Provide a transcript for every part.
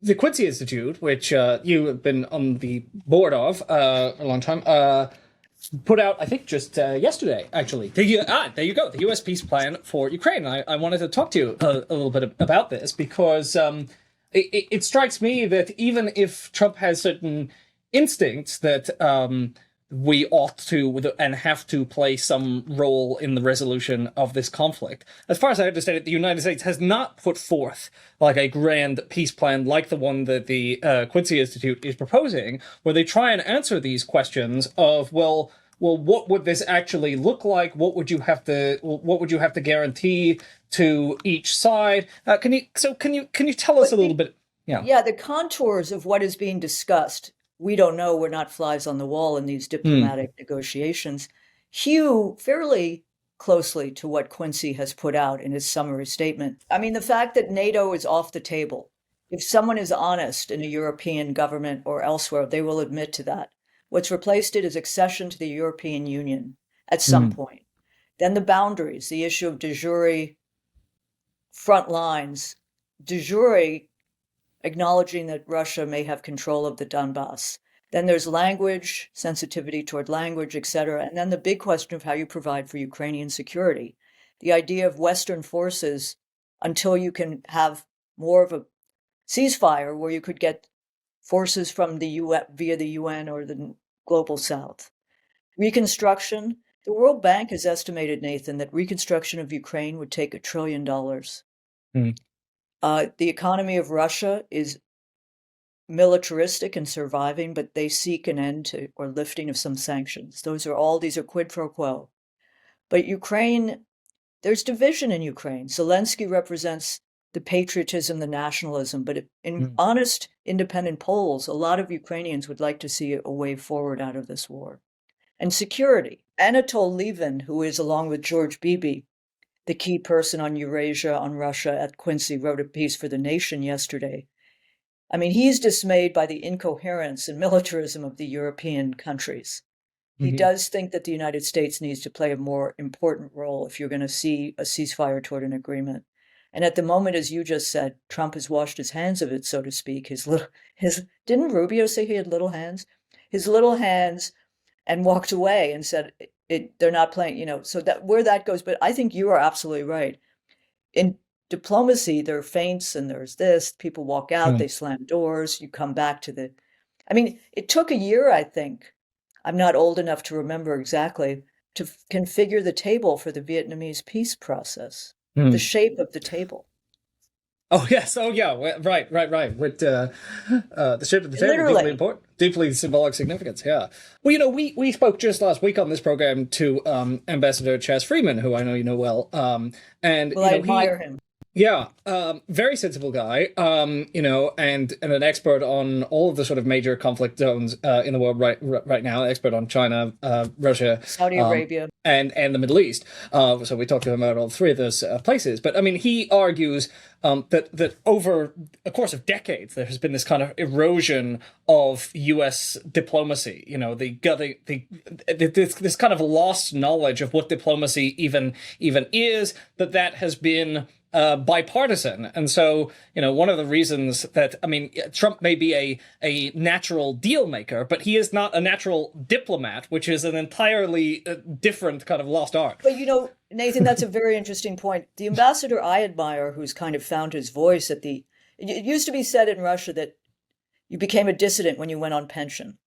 the Quincy Institute, which you have been on the board of a long time, put out, I think, just yesterday, actually. There you go, the U.S. peace plan for Ukraine. I wanted to talk to you a little bit about this because it strikes me that even if Trump has certain instincts that we ought to and have to play some role in the resolution of this conflict. As far as I understand it, the United States has not put forth like a grand peace plan like the one that the Quincy Institute is proposing, where they try and answer these questions of, well, what would this actually look like? What would you have to guarantee to each side? Can you tell us a little bit? Yeah. Yeah, the contours of what is being discussed, we don't know. We're not flies on the wall in these diplomatic negotiations. Hew fairly closely to what Quincy has put out in his summary statement. I mean, the fact that NATO is off the table, if someone is honest in a European government or elsewhere, they will admit to that. What's replaced it is accession to the European Union at some point. Then the boundaries, the issue of de jure front lines, de jure acknowledging that Russia may have control of the Donbass. Then there's language, sensitivity toward language, etc. And then the big question of how you provide for Ukrainian security. The idea of Western forces until you can have more of a ceasefire where you could get forces from the UN via the UN or the global South. Reconstruction. The World Bank has estimated, Nathan, that reconstruction of Ukraine would take $1 trillion. The economy of Russia is militaristic and surviving, but they seek an end to or lifting of some sanctions. These are quid pro quo. But Ukraine, there's division in Ukraine. Zelensky represents the patriotism, the nationalism, but in honest, independent polls, a lot of Ukrainians would like to see a way forward out of this war. And security. Anatol Levin, who is, along with George Beebe, the key person on Eurasia, on Russia at Quincy, wrote a piece for The Nation yesterday. I mean, he's dismayed by the incoherence and militarism of the European countries. He does think that the United States needs to play a more important role if you're going to see a ceasefire toward an agreement. And at the moment, as you just said, Trump has washed his hands of it, so to speak. Didn't Rubio say he had little hands? His little hands, and walked away and said, they're not playing, so that where that goes. But I think you are absolutely right. In diplomacy, there are feints and there's this, people walk out, they slam doors, you come back to it took a year, I think. I'm not old enough to remember exactly, to configure the table for the Vietnamese peace process, the shape of the table. Oh, yes. Oh, yeah. Right. With the shape of the table, Literally. deeply important, deeply symbolic significance. Yeah. Well, we spoke just last week on this program to Ambassador Chas Freeman, who I know you know well. And I admire him. Yeah, very sensible guy, and an expert on all of the sort of major conflict zones in the world right now. Expert on China, Russia, Saudi Arabia, and the Middle East. So we talked to him about all three of those places. But I mean, he argues that over a course of decades there has been this kind of erosion of U.S. diplomacy. This kind of lost knowledge of what diplomacy even is. That has been bipartisan. And so, one of the reasons that, Trump may be a natural deal maker, but he is not a natural diplomat, which is an entirely different kind of lost art. But, Nathan, that's a very interesting point. The ambassador I admire, who's kind of found his voice it used to be said in Russia that you became a dissident when you went on pension.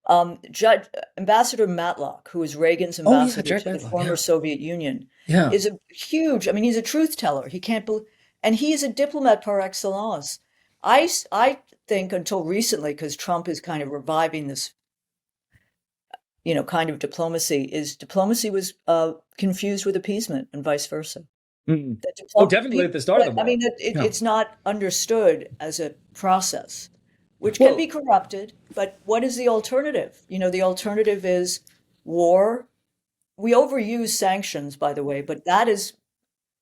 Ambassador Matlock, who is Reagan's ambassador to the former Soviet Union, is a huge, he's a truth teller. He can't believe, and he is a diplomat par excellence. I think until recently, because Trump is kind of reviving this, kind of diplomacy was confused with appeasement and vice versa. Definitely at the start of the war. It's not understood as a process, which can be corrupted. But what is the alternative? The alternative is war. We overuse sanctions, by the way, but that is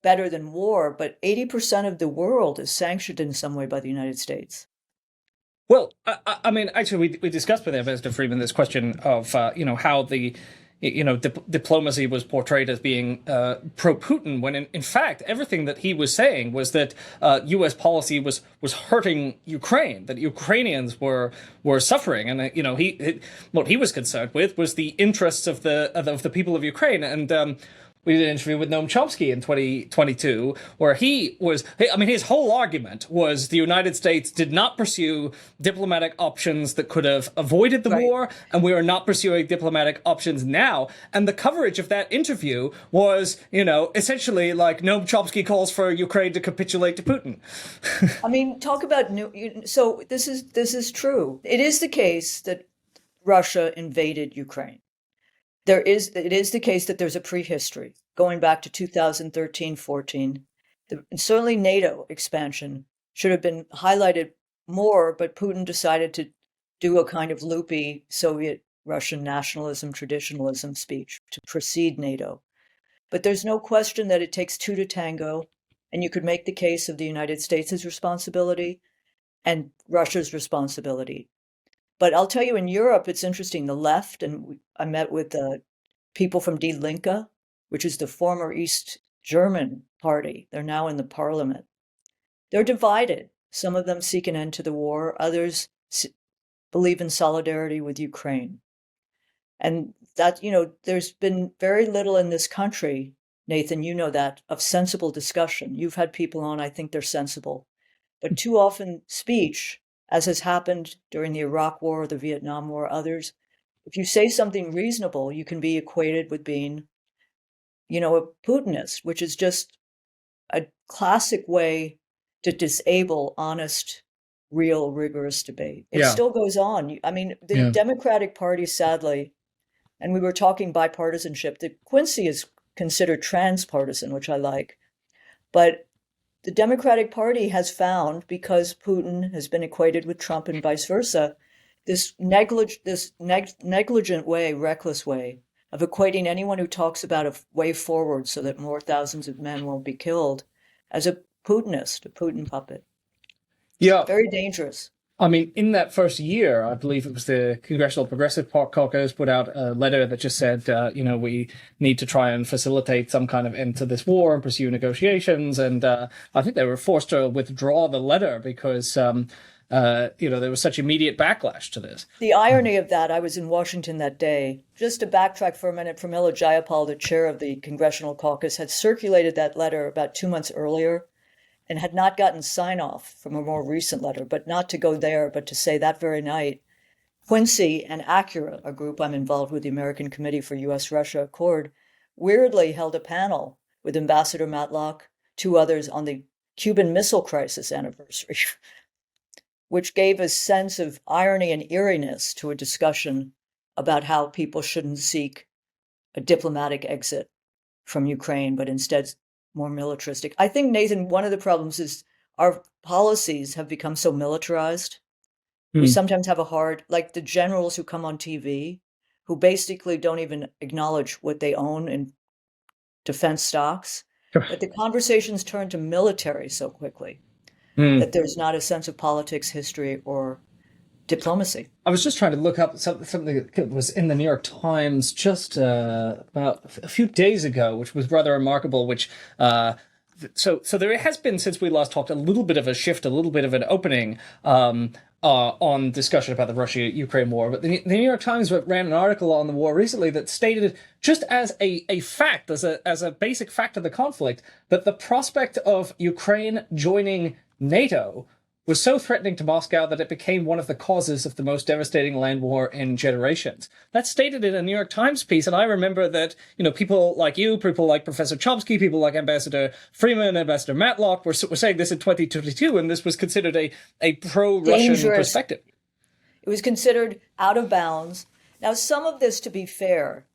better than war. But 80% of the world is sanctioned in some way by the United States. Well, actually, we discussed with Ambassador Freeman this question of, how the diplomacy was portrayed as being pro-Putin, when in fact everything that he was saying was that U.S. policy was hurting Ukraine, that Ukrainians were suffering, and what he was concerned with was the interests of the people of Ukraine, and. We did an interview with Noam Chomsky in 2022, where his whole argument was the United States did not pursue diplomatic options that could have avoided the war, and we are not pursuing diplomatic options now. And the coverage of that interview was, essentially like Noam Chomsky calls for Ukraine to capitulate to Putin. I mean, talk about so this is true. It is the case that Russia invaded Ukraine. It is the case that there's a prehistory going back to 2013-14. Certainly NATO expansion should have been highlighted more, but Putin decided to do a kind of loopy Soviet Russian nationalism, traditionalism speech to precede NATO. But there's no question that it takes two to tango, and you could make the case of the United States' responsibility and Russia's responsibility. But I'll tell you, in Europe, it's interesting. The left, and I met with people from Die Linke, which is the former East German party. They're now in the parliament. They're divided. Some of them seek an end to the war. Others believe in solidarity with Ukraine. And that, there's been very little in this country, Nathan, you know that, of sensible discussion. You've had people on, I think they're sensible. But too often speech, as has happened during the Iraq War, the Vietnam War, others, if you say something reasonable, you can be equated with being, a Putinist, which is just a classic way to disable honest, real, rigorous debate. It still goes on. I mean, the Democratic Party, sadly, and we were talking bipartisanship, the Quincy is considered transpartisan, which I like, but the Democratic Party has found, because Putin has been equated with Trump and vice versa, this negligent way, reckless way of equating anyone who talks about a way forward so that more thousands of men won't be killed as a Putinist, a Putin puppet. Yeah. Very dangerous. I mean, in that first year, I believe it was the Congressional Progressive Caucus put out a letter that just said, we need to try and facilitate some kind of end to this war and pursue negotiations. And I think they were forced to withdraw the letter because, there was such immediate backlash to this. The irony of that, I was in Washington that day. Just to backtrack for a minute, Pramila Jayapal, the chair of the Congressional Caucus, had circulated that letter about 2 months earlier and had not gotten sign-off from a more recent letter, but not to go there, but to say that very night, Quincy and Acura, a group I'm involved with, the American Committee for U.S.-Russia Accord, weirdly held a panel with Ambassador Matlock, two others, on the Cuban Missile Crisis anniversary, which gave a sense of irony and eeriness to a discussion about how people shouldn't seek a diplomatic exit from Ukraine, but instead more militaristic. I think, Nathan, one of the problems is our policies have become so militarized. We sometimes have like the generals who come on TV, who basically don't even acknowledge what they own in defense stocks. But the conversations turn to military so quickly that there's not a sense of politics, history, or diplomacy. I was just trying to look up something that was in the New York Times just about a few days ago, which was rather remarkable, which so there has been, since we last talked, a little bit of a shift, a little bit of an opening on discussion about the Russia-Ukraine war. But the New York Times ran an article on the war recently that stated, just as a fact, as a basic fact of the conflict, that the prospect of Ukraine joining NATO was so threatening to Moscow that it became one of the causes of the most devastating land war in generations. That's stated in a New York Times piece, and I remember that, people like you, people like Professor Chomsky, people like Ambassador Freeman, Ambassador Matlock were saying this in 2022, and this was considered a pro-Russian perspective. It was considered out of bounds. Now, some of this, to be fair,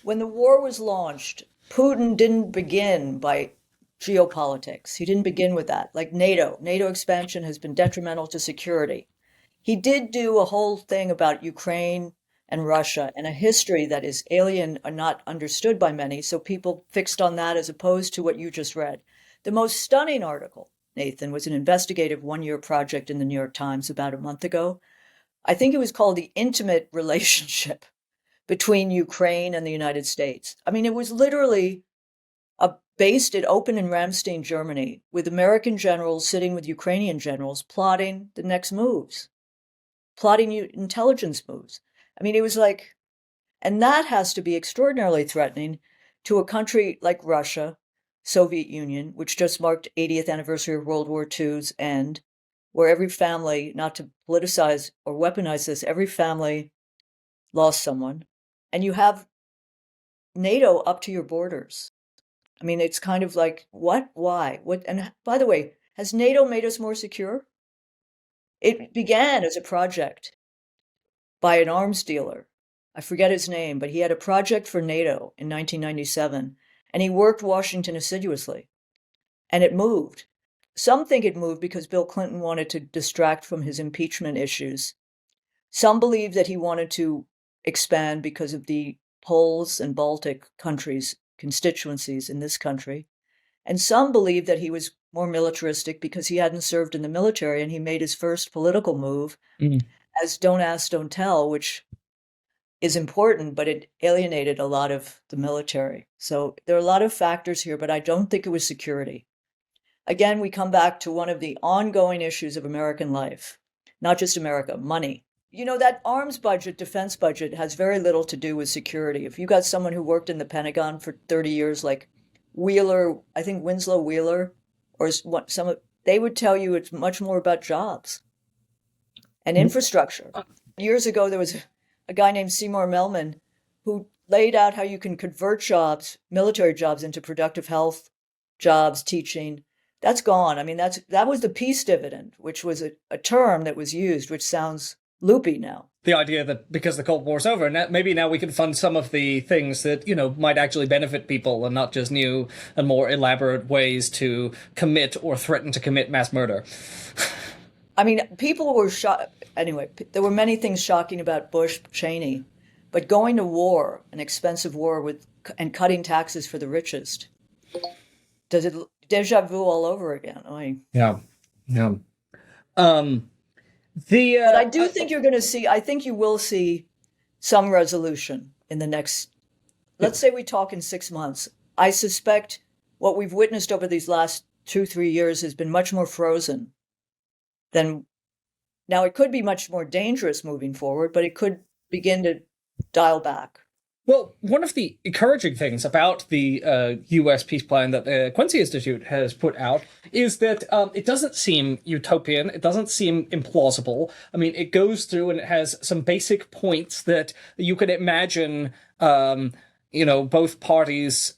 when the war was launched, Putin didn't begin by geopolitics. He didn't begin with that. Like NATO expansion has been detrimental to security. He did do a whole thing about Ukraine and Russia and a history that is alien or not understood by many, so people fixed on that as opposed to what you just read. The most stunning article, Nathan, was an investigative one-year project in the New York Times about a month ago. I think it was called The Intimate Relationship between Ukraine and the United States. I mean, it was literally it opened in Ramstein, Germany, with American generals sitting with Ukrainian generals plotting the next moves, plotting intelligence moves. I mean, it was like, and that has to be extraordinarily threatening to a country like Russia, Soviet Union, which just marked 80th anniversary of World War II's end, where every family, not to politicize or weaponize this, every family lost someone. And you have NATO up to your borders. I mean, it's kind of like, what? Why? What? And by the way, has NATO made us more secure? It began as a project by an arms dealer. I forget his name, but he had a project for NATO in 1997, and he worked Washington assiduously, and it moved. Some think it moved because Bill Clinton wanted to distract from his impeachment issues. Some believe that he wanted to expand because of the Poles and Baltic countries, constituencies in this country. And some believe that he was more militaristic because he hadn't served in the military and he made his first political move as don't ask, don't tell, which is important, but it alienated a lot of the military. So there are a lot of factors here, but I don't think it was security. Again, we come back to one of the ongoing issues of American life, not just America, money. You know, that arms budget, defense budget, has very little to do with security. If you got someone who worked in the Pentagon for 30 years, like Wheeler, I think Winslow Wheeler, or they would tell you it's much more about jobs and infrastructure. Years ago, there was a guy named Seymour Melman who laid out how you can convert jobs, military jobs, into productive health jobs, teaching. That's gone. I mean, that was the peace dividend, which was a term that was used, which sounds loopy now. The idea that because the Cold War's over, maybe now we can fund some of the things that, might actually benefit people and not just new and more elaborate ways to commit or threaten to commit mass murder. I mean, people were shocked. Anyway, there were many things shocking about Bush, Cheney, but going to war, an expensive war and cutting taxes for the richest, does it deja vu all over again? Yeah. But I do think you're going to see. I think you will see some resolution in the next. Let's say we talk in 6 months. I suspect what we've witnessed over these last 2-3 years has been much more frozen than. Now it could be much more dangerous moving forward, but it could begin to dial back. Well, one of the encouraging things about the U.S. peace plan that the Quincy Institute has put out is that it doesn't seem utopian. It doesn't seem implausible. I mean, it goes through and it has some basic points that you could imagine, both parties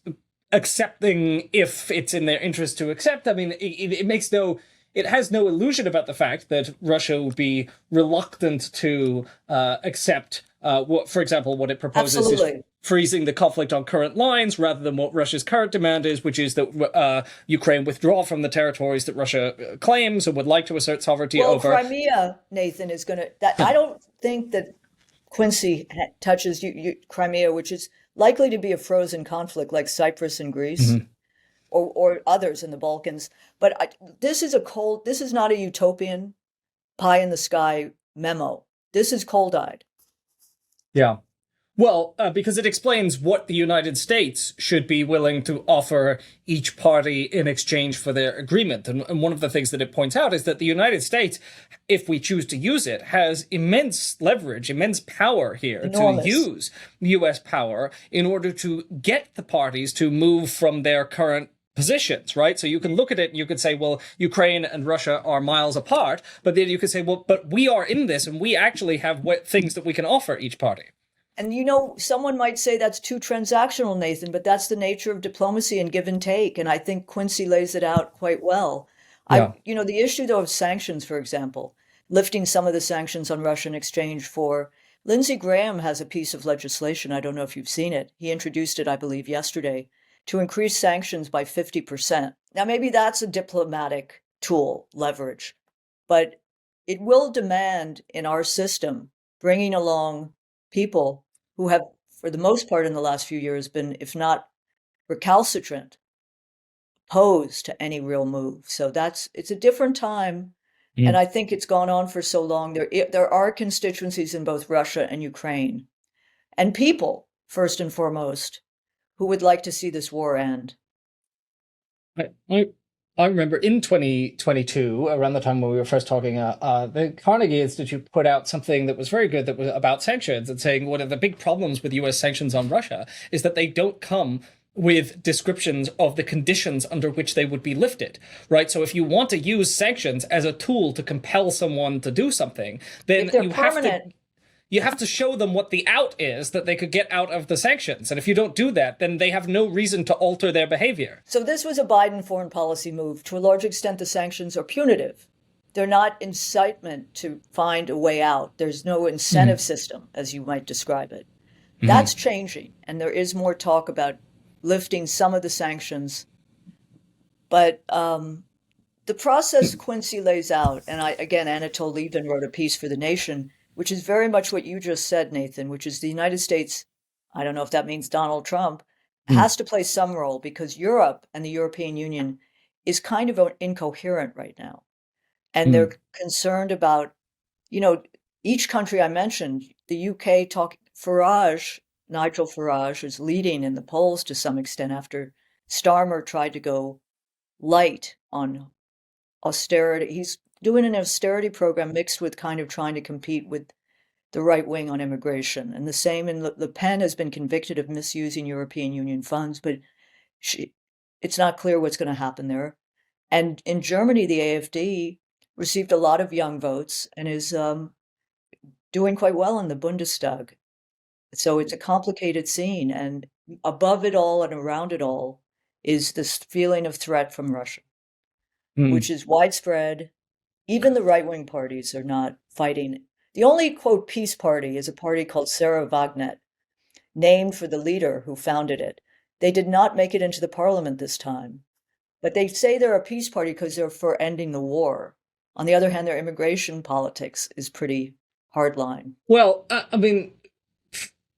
accepting if it's in their interest to accept. I mean, it has no illusion about the fact that Russia would be reluctant to accept for example, what it proposes Absolutely. is freezing the conflict on current lines rather than what Russia's current demand is, which is that Ukraine withdraw from the territories that Russia claims and would like to assert sovereignty over. Crimea, Nathan, is going to... I don't think that Quincy touches Crimea, which is likely to be a frozen conflict like Cyprus and Greece. Mm-hmm. Or others in the Balkans. But this is not a utopian pie in the sky memo. This is cold-eyed. Yeah. Well, because it explains what the United States should be willing to offer each party in exchange for their agreement. And one of the things that it points out is that the United States, if we choose to use it, has immense leverage, immense power here. Enormous. To use U.S. power in order to get the parties to move from their current positions, right? So you can look at it and you could say, well, Ukraine and Russia are miles apart, but then you could say, well, but we are in this and we actually have things that we can offer each party. And someone might say that's too transactional, Nathan, but that's the nature of diplomacy and give and take. And I think Quincy lays it out quite well. Yeah. The issue, though, of sanctions, for example, lifting some of the sanctions on Russia in exchange for... Lindsey Graham has a piece of legislation. I don't know if you've seen it. He introduced it, I believe, yesterday, to increase sanctions by 50%. Now, maybe that's a diplomatic tool, leverage, but it will demand in our system bringing along people who have, for the most part in the last few years, been, if not recalcitrant, opposed to any real move. So it's a different time. And I think it's gone on for so long. There are constituencies in both Russia and Ukraine. and people, first and foremost, who would like to see this war end. I, I remember in 2022, around the time when we were first talking, the Carnegie Institute put out something that was very good that was about sanctions and saying one of the big problems with US sanctions on Russia is that they don't come with descriptions of the conditions under which they would be lifted, right? So if you want to use sanctions as a tool to compel someone to do something, then you have to show them what the out is that they could get out of the sanctions. And if you don't do that, then they have no reason to alter their behavior. So this was a Biden foreign policy move. To a large extent, the sanctions are punitive. They're not incitement to find a way out. There's no incentive system, as you might describe it. That's changing. And there is more talk about lifting some of the sanctions. But the process Quincy lays out, and again, Anatole Lieven wrote a piece for The Nation, which is very much what you just said, Nathan, which is the United States, I don't know if that means Donald Trump, has to play some role because Europe and the European Union is kind of incoherent right now. And they're concerned about, each country I mentioned, the UK Nigel Farage is leading in the polls to some extent after Starmer tried to go light on austerity. He's doing an austerity program mixed with kind of trying to compete with the right wing on immigration. And the same in Le Pen has been convicted of misusing European Union funds, but it's not clear what's going to happen there. And in Germany, the AfD received a lot of young votes and is doing quite well in the Bundestag. So it's a complicated scene. And above it all and around it all is this feeling of threat from Russia, which is widespread. Even the right-wing parties are not fighting. The only, quote, peace party is a party called Sarah Wagner, named for the leader who founded it. They did not make it into the parliament this time, but they say they're a peace party because they're for ending the war. On the other hand, their immigration politics is pretty hardline. Well, I mean,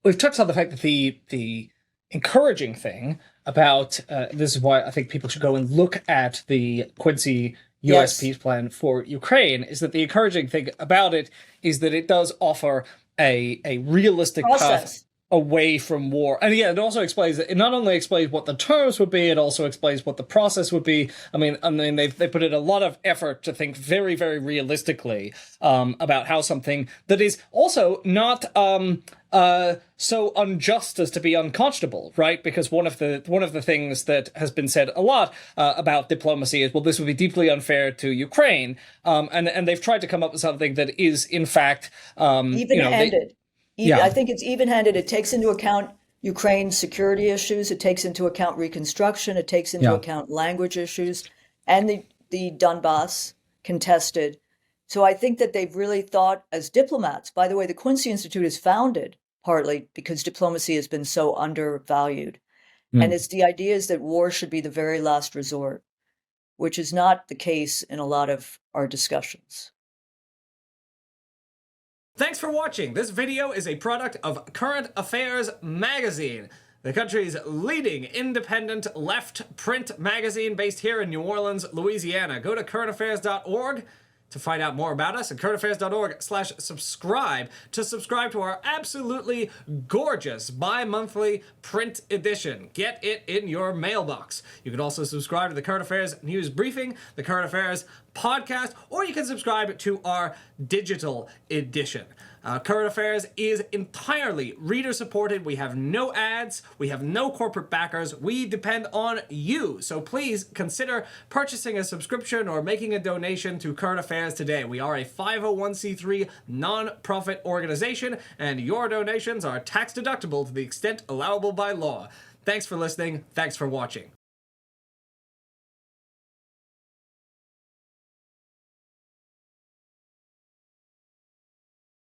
we've touched on the fact that the encouraging thing about this is why I think people should go and look at the Quincy US peace plan for Ukraine is that the encouraging thing about it is that it does offer a realistic path away from war. And yeah, it also explains that it not only explains what the terms would be, it also explains what the process would be. I mean they put in a lot of effort to think very, very realistically about how something that is also not so unjust as to be unconscionable, right? Because one of the things that has been said a lot about diplomacy is, well, this would be deeply unfair to Ukraine, and they've tried to come up with something that is in fact even-handed. I think it's even-handed. It takes into account Ukraine's security issues. It takes into account reconstruction. It takes into account language issues and the Donbass contested. So I think that they've really thought as diplomats. By the way, the Quincy Institute is founded partly because diplomacy has been so undervalued. And it's the idea is that war should be the very last resort, which is not the case in a lot of our discussions. Thanks for watching. This video is a product of Current Affairs Magazine, the country's leading independent left print magazine based here in New Orleans, Louisiana. Go to currentaffairs.org to find out more about us, and currentaffairs.org/subscribe to subscribe to our absolutely gorgeous bi-monthly print edition. Get it in your mailbox. You can also subscribe to the Current Affairs News Briefing, the Current Affairs Podcast, or you can subscribe to our digital edition. Current Affairs is entirely reader-supported. We have no ads. We have no corporate backers. We depend on you. So please consider purchasing a subscription or making a donation to Current Affairs today. We are a 501c3 non-profit organization, and your donations are tax-deductible to the extent allowable by law. Thanks for listening. Thanks for watching.